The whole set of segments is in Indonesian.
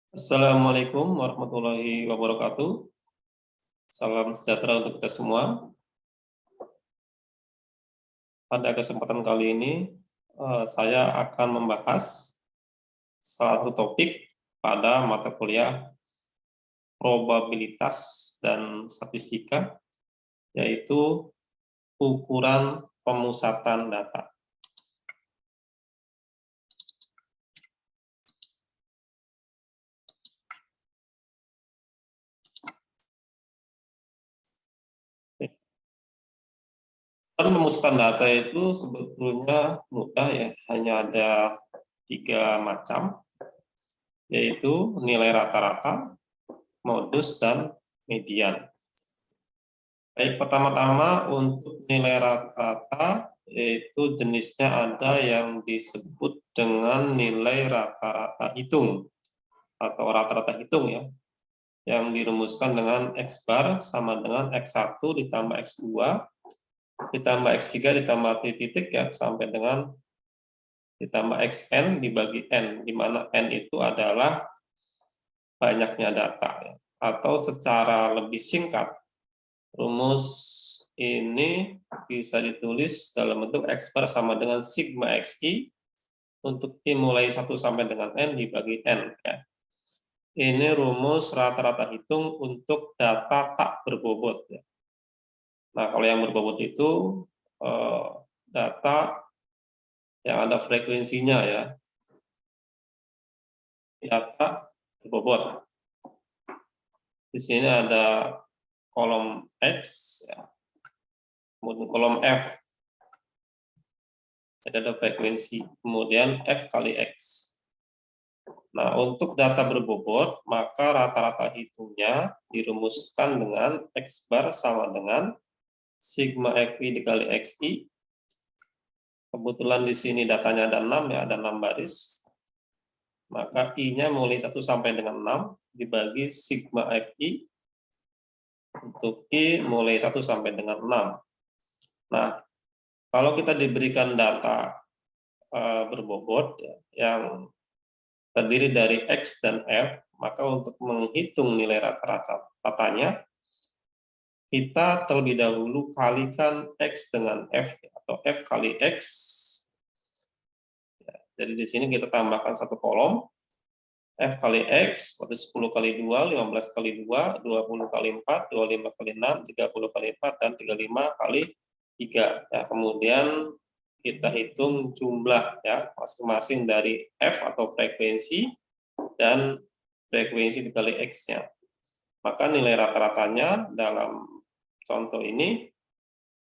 Assalamualaikum warahmatullahi wabarakatuh. Salam sejahtera untuk kita semua. Pada kesempatan kali ini, saya akan membahas satu topik pada mata kuliah probabilitas dan statistika, yaitu ukuran pemusatan data. Pemusatan data itu sebetulnya mudah ya, hanya ada 3 macam, yaitu nilai rata-rata, modus, dan median. Baik, pertama-tama untuk nilai rata-rata, yaitu jenisnya ada yang disebut dengan nilai rata-rata hitung, atau rata-rata hitung ya, yang dirumuskan dengan X bar sama dengan X1 ditambah X2, ditambah X3 ditambah T titik ya, sampai dengan ditambah Xn dibagi N, di mana N itu adalah banyaknya data ya. Atau secara lebih singkat, rumus ini bisa ditulis dalam bentuk X bar sama dengan sigma XI untuk I mulai 1 sampai dengan N dibagi N ya. Ini rumus rata-rata hitung untuk data tak berbobot ya. Nah, kalau yang berbobot itu data yang ada frekuensinya ya. Data berbobot. Di sini ada kolom X ya. Kemudian kolom F. Ada frekuensi. Kemudian F kali X. Nah, untuk data berbobot, maka rata-rata hitungnya dirumuskan dengan X bar sama dengan sigma XI dikali XI. Kebetulan di sini datanya ada 6 ya, ada 6 baris. Maka I-nya mulai 1 sampai dengan 6 dibagi sigma XI untuk I mulai 1 sampai dengan 6. Nah, kalau kita diberikan data berbobot ya, yang terdiri dari X dan F, maka untuk menghitung nilai rata-ratanya, kita terlebih dahulu kalikan X dengan F, atau F kali X. Ya, jadi di sini kita tambahkan satu kolom, F kali X, berarti 10 kali 2, 15 kali 2, 20 kali 4, 25 kali 6, 30 kali 4, dan 35 kali 3. Ya, kemudian kita hitung jumlah ya masing-masing dari F atau frekuensi dan frekuensi dikali X-nya. Maka nilai rata-ratanya dalam contoh ini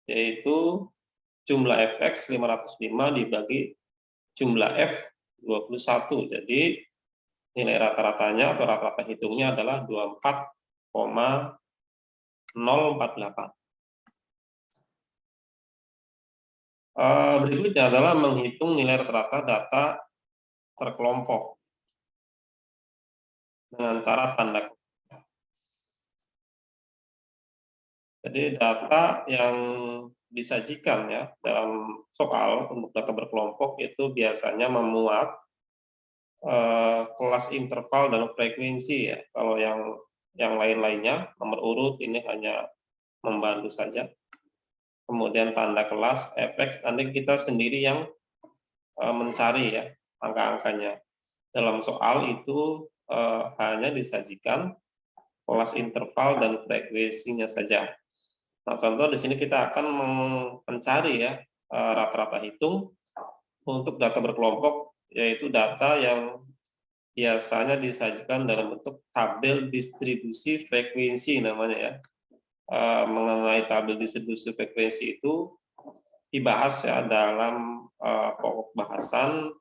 yaitu jumlah Fx 505 dibagi jumlah F 21. Jadi nilai rata-ratanya atau rata-rata hitungnya adalah 24,048. Berikutnya adalah menghitung nilai rata-rata data terkelompok dengan cara tanda. Jadi data yang disajikan ya dalam soal untuk data berkelompok itu biasanya memuat kelas interval dan frekuensi ya. Kalau yang lain-lainnya nomor urut ini hanya membantu saja. Kemudian tanda kelas, fx, nanti kita sendiri yang mencari ya angka-angkanya. Dalam soal itu hanya disajikan kelas interval dan frekuensinya saja. Nah, contoh di sini kita akan mencari ya rata-rata hitung untuk data berkelompok, yaitu data yang biasanya disajikan dalam bentuk tabel distribusi frekuensi namanya ya. Mengenai tabel distribusi frekuensi itu dibahas ya dalam pokok bahasan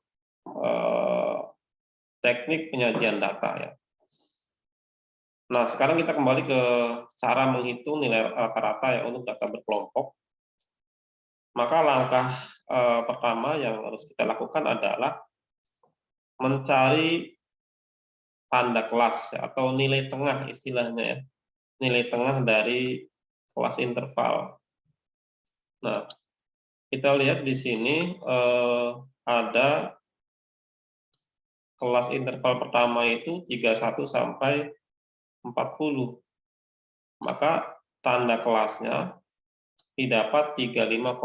teknik penyajian data ya. Nah, sekarang kita kembali ke cara menghitung nilai rata-rata ya untuk data berkelompok. Maka langkah pertama yang harus kita lakukan adalah mencari tanda kelas ya, atau nilai tengah istilahnya ya. Nilai tengah dari kelas interval. Nah, kita lihat di sini ada kelas interval pertama itu 31 sampai 40. Maka tanda kelasnya didapat 35,5.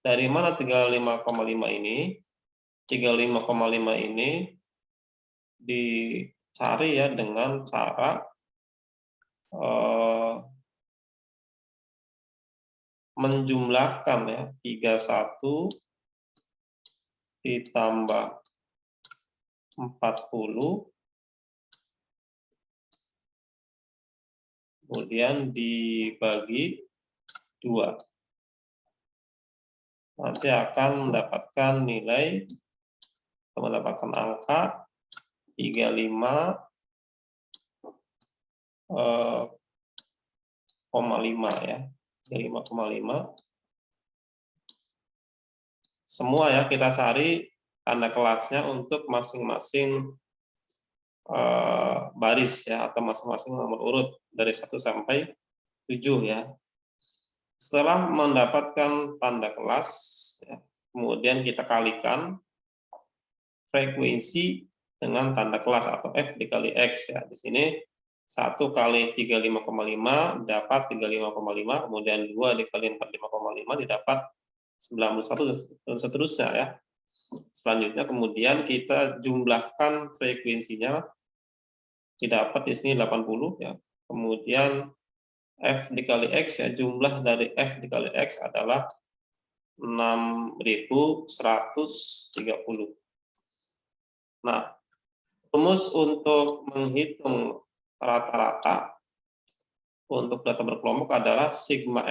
Dari mana 35,5 ini? 35,5 ini dicari ya dengan cara menjumlahkan ya 31 ditambah 40 kemudian dibagi 2. Nanti akan mendapatkan nilai atau mendapatkan angka 35,5 ya. 35,5. Semua ya kita cari tanda kelasnya untuk masing-masing baris ya atau masing-masing nomor urut dari 1 sampai 7 ya. Setelah mendapatkan tanda kelas ya, kemudian kita kalikan frekuensi dengan tanda kelas atau F dikali X ya. Di sini 1 kali 35,5 dapat 35,5, kemudian 2 dikali 45,5 didapat 91 dan seterusnya ya. Selanjutnya kemudian kita jumlahkan frekuensinya didapat di sini 80 ya. Kemudian F dikali X ya, jumlah dari F dikali X adalah 6130. Nah, rumus untuk menghitung rata-rata untuk data berkelompok adalah sigma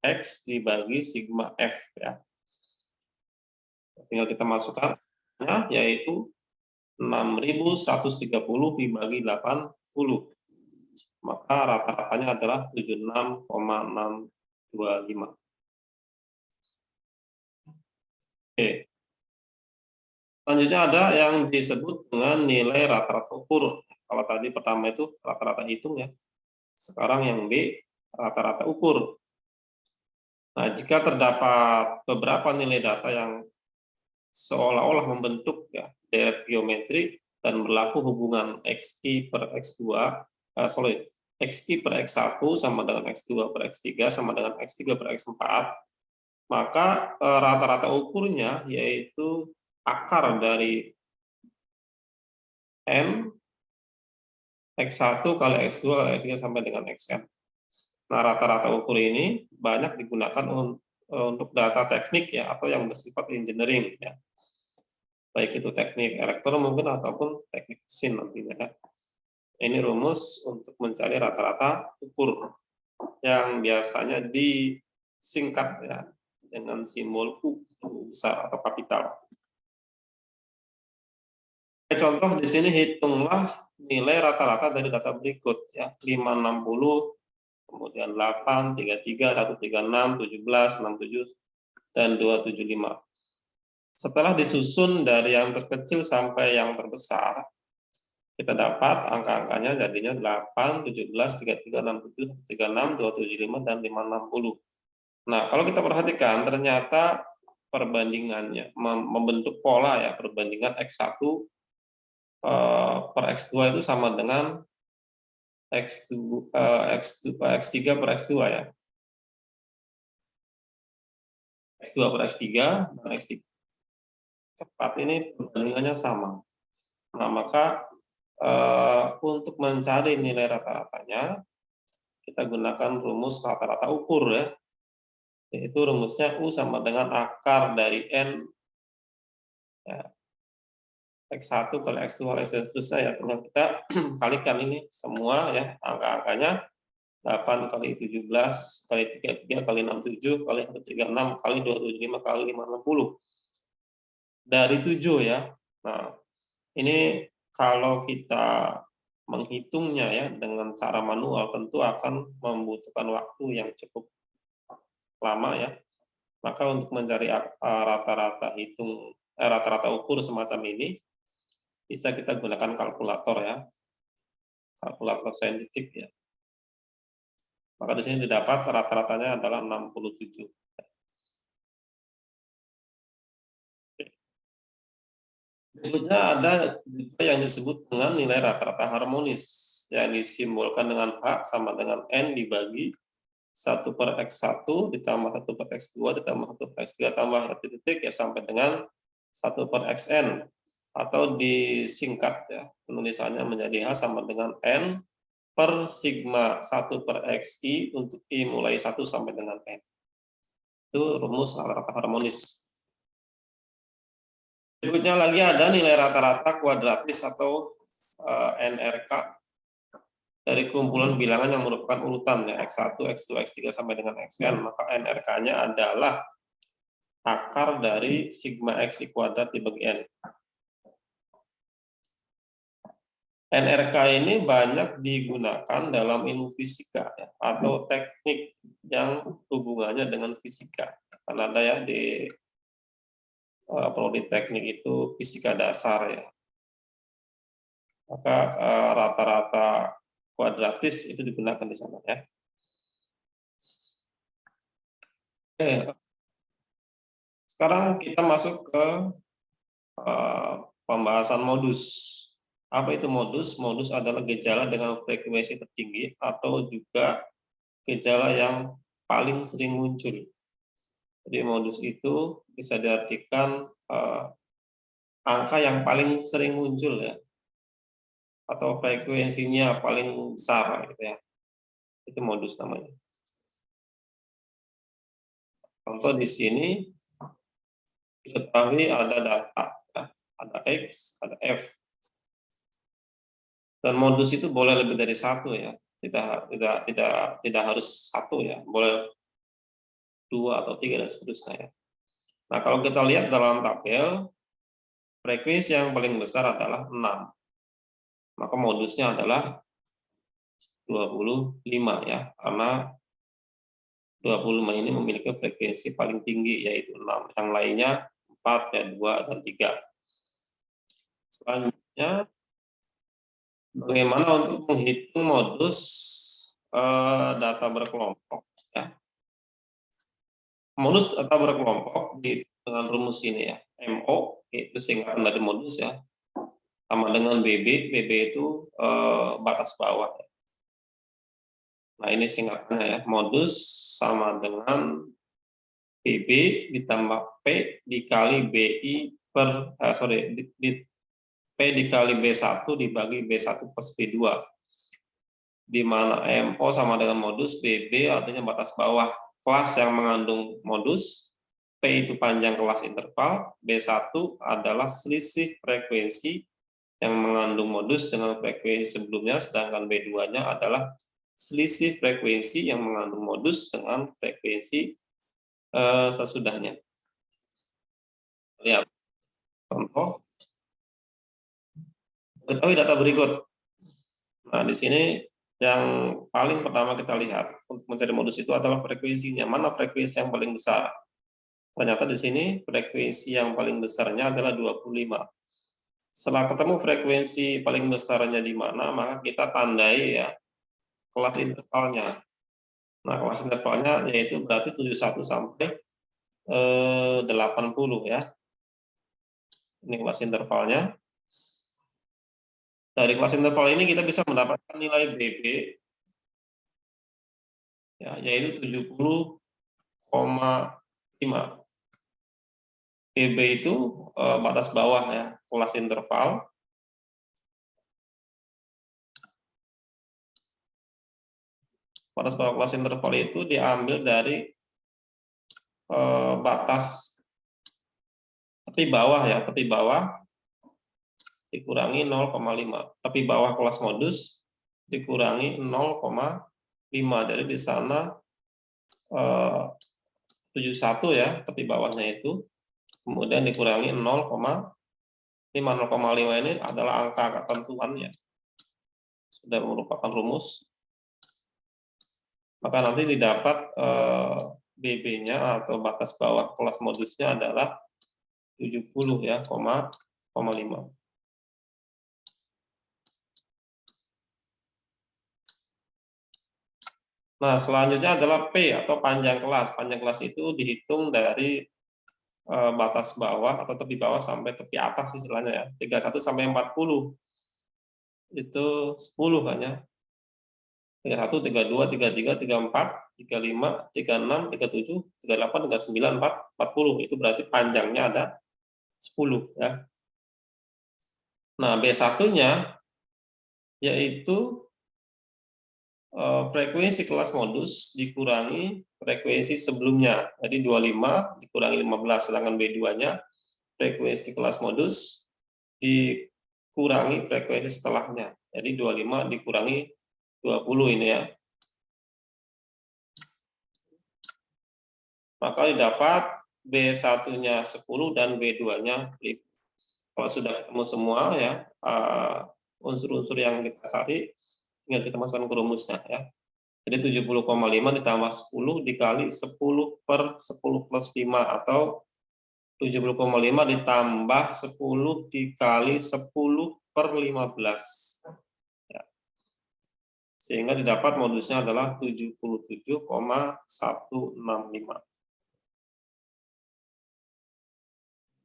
X dibagi sigma F ya. Tinggal kita masukkan yaitu 6130 dibagi 80. Maka rata-ratanya adalah 76,625. Oke. Selanjutnya ada yang disebut dengan nilai rata-rata ukur. Kalau tadi pertama itu rata-rata hitung ya. Sekarang yang B, rata-rata ukur. Nah, jika terdapat beberapa nilai data yang seolah-olah membentuk ya deret geometri dan berlaku hubungan XI per X2, XI per X1 sama dengan X2 per X3 sama dengan X3 per X4, maka rata-rata ukurnya yaitu akar dari N X1 kali X2 kali X3 sampai dengan Xn. Nah, rata-rata ukur ini banyak digunakan untuk data teknik ya atau yang bersifat engineering ya. Baik itu teknik elektro mungkin ataupun teknik mesin nantinya ya. Ini rumus untuk mencari rata-rata ukur yang biasanya disingkat ya dengan simbol U besar atau kapital. Contoh di sini hitunglah nilai rata-rata dari data berikut ya 560, kemudian 8, 33, 136, 17, 67 dan 275. Setelah disusun dari yang terkecil sampai yang terbesar, kita dapat angka-angkanya jadinya 8, 17, 33, 67, 36, 275 dan 560. Nah, kalau kita perhatikan ternyata perbandingannya membentuk pola ya, perbandingan X1 per X2 itu sama dengan X3 per X2 ya. X2 per X3 dan X3 cepat ini perbandingannya sama. Nah, maka untuk mencari nilai rata-ratanya, kita gunakan rumus rata-rata ukur ya. Yaitu rumusnya U sama dengan akar dari N ya, X1 kali X2 kali X dan seterusnya ya. Tinggal kita kalikan ini semua ya, angka-angkanya 8 kali 17 kali 33 kali 67 kali 136 kali 275 kali 560 dari 7 ya. Nah, ini kalau kita menghitungnya ya dengan cara manual tentu akan membutuhkan waktu yang cukup lama ya. Maka untuk mencari rata-rata rata-rata ukur semacam ini bisa kita gunakan kalkulator ya. Kalkulator saintifik ya. Maka di sini didapat rata-ratanya adalah 67. Berikutnya ada juga yang disebut dengan nilai rata-rata harmonis, yang disimbolkan dengan H sama dengan N dibagi 1/X1 ditambah 1/X2 ditambah 1/X3 tambah titik-titik ya sampai dengan 1/Xn, atau disingkat ya penulisannya menjadi H sama dengan N per sigma 1/Xi untuk I mulai 1 sampai dengan N. Itu rumus rata-rata harmonis. Berikutnya lagi ada nilai rata-rata kuadratis atau NRK dari kumpulan bilangan yang merupakan urutan ya X1, X2, X3 sampai dengan Xn, maka NRK-nya adalah akar dari sigma Xi kuadrat dibagi N. NRK ini banyak digunakan dalam ilmu fisika ya, atau teknik yang hubungannya dengan fisika. Karena ada ya di prodi teknik itu fisika dasar ya. Maka rata-rata kuadratis itu digunakan di sana ya. Oke. Sekarang kita masuk ke pembahasan modus. Apa itu modus? Modus adalah gejala dengan frekuensi tertinggi atau juga gejala yang paling sering muncul. Jadi modus itu bisa diartikan angka yang paling sering muncul ya, atau frekuensinya paling besar gitu ya. Itu modus namanya. Contoh di sini diketahui ada data, ya, ada X, ada F. Dan modus itu boleh lebih dari satu ya, tidak harus satu ya, boleh 2 atau 3 dan seterusnya ya. Nah kalau kita lihat dalam tabel, frekuensi yang paling besar adalah 6. Maka modusnya adalah 25 ya, karena 25 ini memiliki frekuensi paling tinggi yaitu 6. Yang lainnya 4, ya 2, dan 3. Selanjutnya, bagaimana untuk menghitung modus data berkelompok ya. Modus data berkelompok dengan rumus ini ya, MO itu singkatan dari modus ya, sama dengan BB itu batas bawah. Nah ini singkatannya ya, modus sama dengan BB ditambah P dikali BI per P dikali B1 dibagi B1 plus B2, di mana MO sama dengan modus, BB artinya batas bawah kelas yang mengandung modus, P itu panjang kelas interval, B1 adalah selisih frekuensi yang mengandung modus dengan frekuensi sebelumnya, sedangkan B2-nya adalah selisih frekuensi yang mengandung modus dengan frekuensi sesudahnya. Lihat contoh, ketahui data berikut. Nah di sini yang paling pertama kita lihat untuk mencari modus itu adalah frekuensinya. Mana frekuensi yang paling besar? Ternyata di sini frekuensi yang paling besarnya adalah 25. Setelah ketemu frekuensi paling besarnya di mana, maka kita tandai ya kelas intervalnya. Nah, kelas intervalnya yaitu berarti 71 sampai 80 ya. Ini kelas intervalnya. Dari kelas interval ini kita bisa mendapatkan nilai BB ya, yaitu 70,5. BB itu batas bawah ya, kelas interval. Batas bawah kelas interval itu diambil dari batas tepi bawah ya, tepi bawah dikurangi 0,5. Tepi bawah kelas modus dikurangi 0,5. Jadi di sana 71 ya, tepi bawahnya itu. Kemudian dikurangi 0,5. 0,5 ini adalah angka ketentuan ya. Sudah merupakan rumus. Maka nanti didapat BB-nya atau batas bawah kelas modusnya adalah 70 ya, 0,5. Nah, selanjutnya adalah P atau panjang kelas. Panjang kelas itu dihitung dari batas bawah atau tepi bawah sampai tepi atas istilahnya ya. 31 sampai 40 itu 10 kan ya. 31, 32, 33, 34, 35, 36, 37, 38, 39, 40. Itu berarti panjangnya ada 10 ya. Nah, B1-nya yaitu frekuensi kelas modus dikurangi frekuensi sebelumnya. Jadi 25 dikurangi 15, sedangkan B2-nya frekuensi kelas modus dikurangi frekuensi setelahnya. Jadi 25 dikurangi 20 ini ya. Maka didapat B1-nya 10 dan B2-nya 5. Kalau sudah ketemu semua ya, unsur-unsur yang kita cari, tinggal kita masukkan ke rumusnya ya. Jadi 70,5 ditambah 10 dikali 10 per 10 plus 5 atau 70,5 ditambah 10 dikali 10 per 15. Ya. Sehingga didapat modusnya adalah 77,165.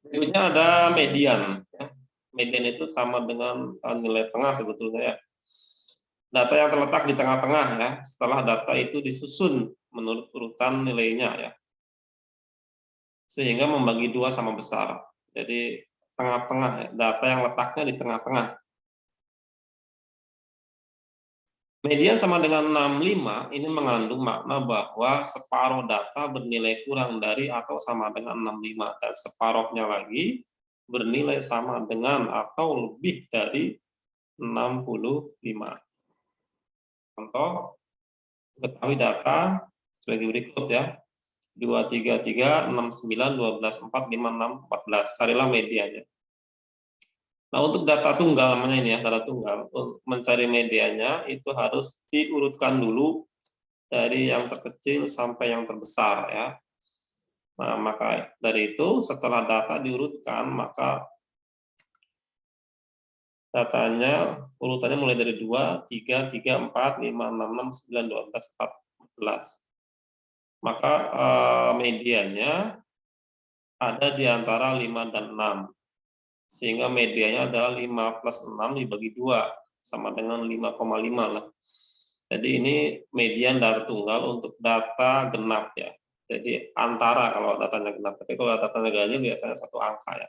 Berikutnya ada median. Median itu sama dengan nilai tengah sebetulnya ya. Data yang terletak di tengah-tengah ya, setelah data itu disusun menurut urutan nilainya ya. Sehingga membagi dua sama besar. Jadi tengah-tengah ya, data yang letaknya di tengah-tengah. Median sama dengan 65 ini mengandung makna bahwa separuh data bernilai kurang dari atau sama dengan 65 dan separuhnya lagi bernilai sama dengan atau lebih dari 65. Contoh, ketahui data sebagai berikut ya. 2, 3, 3, 6, 9, 12, 4, 5, 6, 14. Carilah medianya. Nah, untuk data tunggal namanya ini ya, data tunggal. Untuk mencari medianya itu harus diurutkan dulu dari yang terkecil sampai yang terbesar ya. Nah, maka dari itu setelah data diurutkan, maka datanya urutannya mulai dari 2, 3, 3, 4, 5, 6, 6, 9, 12, 14. Maka medianya ada di antara 5 dan 6. Sehingga medianya adalah 5 plus 6 dibagi 2, sama dengan 5,5 lah. Jadi ini median data tunggal untuk data genap ya. Jadi antara kalau datanya genap, tapi kalau datanya ganjil biasanya satu angka ya.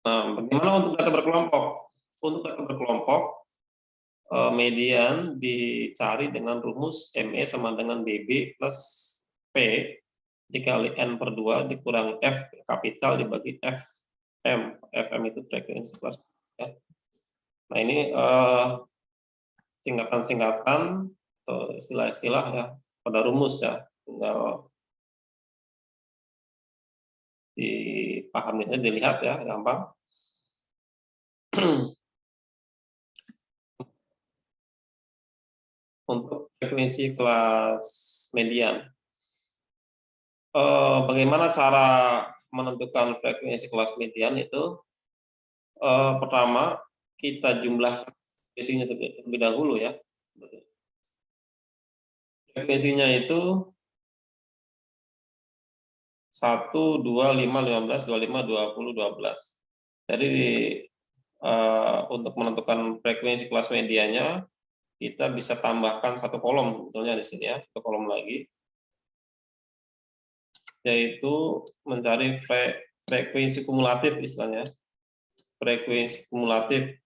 Nah, bagaimana untuk data berkelompok? Untuk data berkelompok, median dicari dengan rumus ME sama dengan BB plus P dikali N per 2 dikurangi F kapital dibagi FM. FM itu frekuensi kelas. Ya. Nah ini singkatan-singkatan atau istilah-istilah ya pada rumus ya. Tinggal dipahami aja, dilihat ya, gampang. Untuk frekuensi kelas median. Bagaimana cara menentukan frekuensi kelas median itu? Pertama, kita jumlah frekuensinya terlebih dahulu ya. Frekuensinya itu 1, 2, 5, 15, 25, 20, 12. Jadi untuk menentukan frekuensi kelas medianya, kita bisa tambahkan satu kolom sebetulnya di sini ya, satu kolom lagi, yaitu mencari frekuensi kumulatif istilahnya, frekuensi kumulatif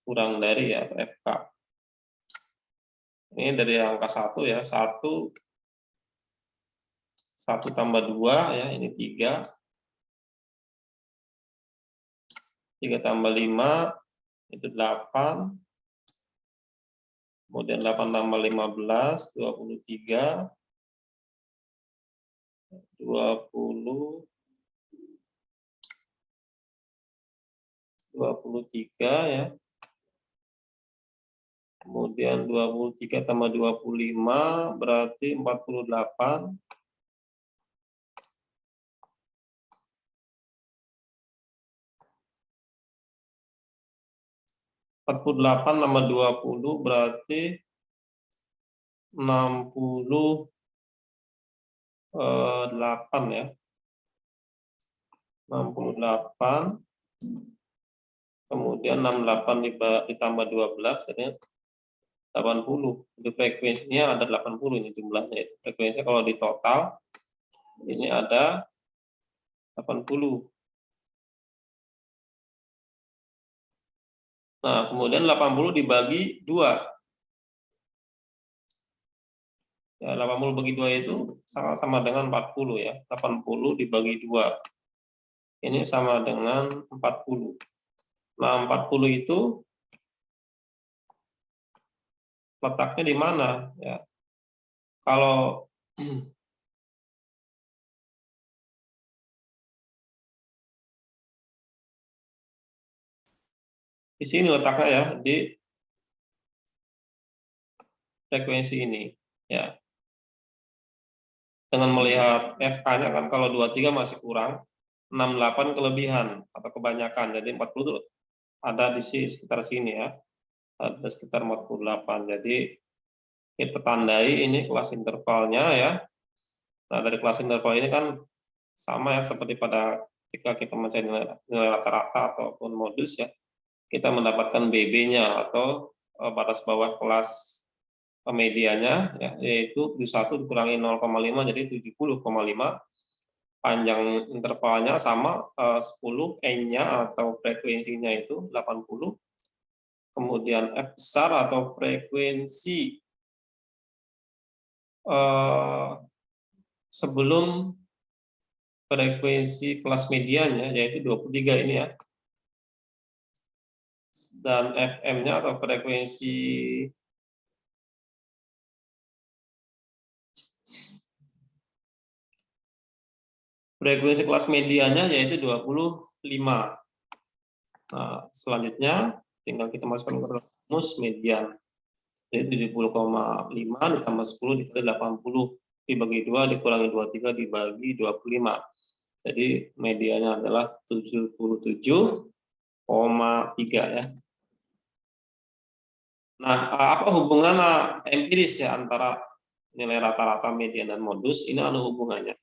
kurang dari ya, atau FK. Ini dari angka 1 ya, 1 tambah 2 ya, ini 3. 3 tambah 5 itu 8. Kemudian 8 tambah 15, 23. 23 ya. Kemudian 23 tambah 25 berarti 48. 48 tambah 20 berarti 68 ya. 68, kemudian 68 ditambah 12, jadi 80. Jadi frekuensinya ada 80 ini jumlahnya. Frekuensinya kalau di total ini ada 80. Nah, kemudian 80 dibagi 2. Ya, 80 bagi 2 itu sama dengan 40 ya. 80 dibagi 2. Ini sama dengan 40. Nah, 40 itu letaknya di mana ya? Kalau di sini letaknya ya, di frekuensi ini ya. Dengan melihat FK-nya kan kalau 23 masih kurang, 68 kelebihan atau kebanyakan. Jadi 40 itu ada di sekitar sini ya. Ada sekitar 48. Jadi kita tandai ini kelas intervalnya ya. Nah, dari kelas interval ini kan sama ya seperti pada ketika kita mencari nilai rata-rata ataupun modus ya. Kita mendapatkan BB-nya atau batas bawah kelas medianya ya, yaitu 71 dikurangi 0,5 jadi 70,5. Panjang intervalnya sama 10, N-nya atau frekuensinya itu 80. Kemudian F besar atau frekuensi sebelum frekuensi kelas medianya yaitu 23 ini ya. Dan FM-nya atau frekuensi kelas medianya yaitu 25. Nah, selanjutnya tinggal kita masukkan ke rumus median. Jadi 70,5 ditambah 10 dikali 80 dibagi 2 dikurangi 23 dibagi 25. Jadi medianya adalah 77,3 ya. Nah, apa hubungan empiris ya antara nilai rata-rata, median, dan modus? Ini ada hubungannya.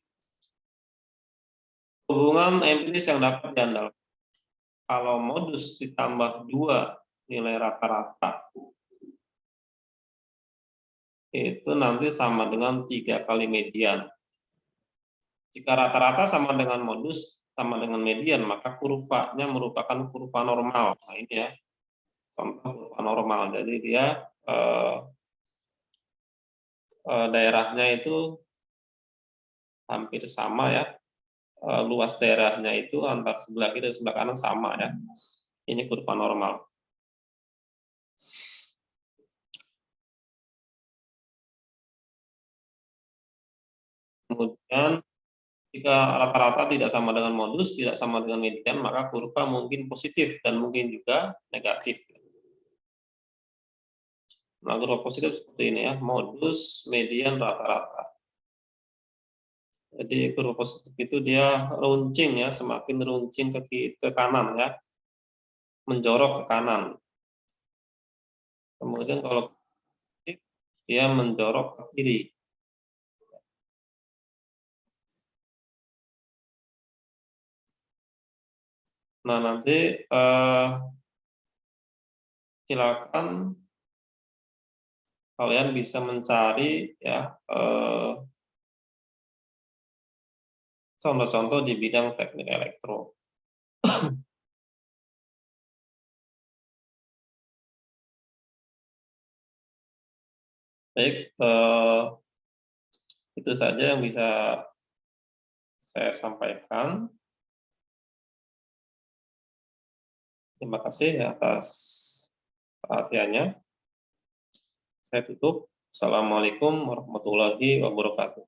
Hubungan empiris yang dapat diandalkan. Kalau modus ditambah 2 nilai rata-rata, itu nanti sama dengan 3 kali median. Jika rata-rata sama dengan modus, sama dengan median, maka kurvanya merupakan kurva normal. Nah, ini ya, contoh kurva normal. Jadi dia daerahnya itu hampir sama ya. Luas daerahnya itu antar sebelah kiri dan sebelah kanan sama ya. Ini kurva normal. Kemudian jika rata-rata tidak sama dengan modus, tidak sama dengan median, maka kurva mungkin positif dan mungkin juga negatif. Nah, kurva positif seperti ini ya, modus, median, rata-rata. Jadi kurva positif itu dia runcing ya, semakin runcing ke kanan ya, menjorok ke kanan. Kemudian kalau positif, dia menjorok ke kiri. Nah, nanti silakan kalian bisa mencari ya contoh-contoh di bidang teknik elektro. Baik, itu saja yang bisa saya sampaikan. Terima kasih atas perhatiannya. Saya tutup. Assalamualaikum warahmatullahi wabarakatuh.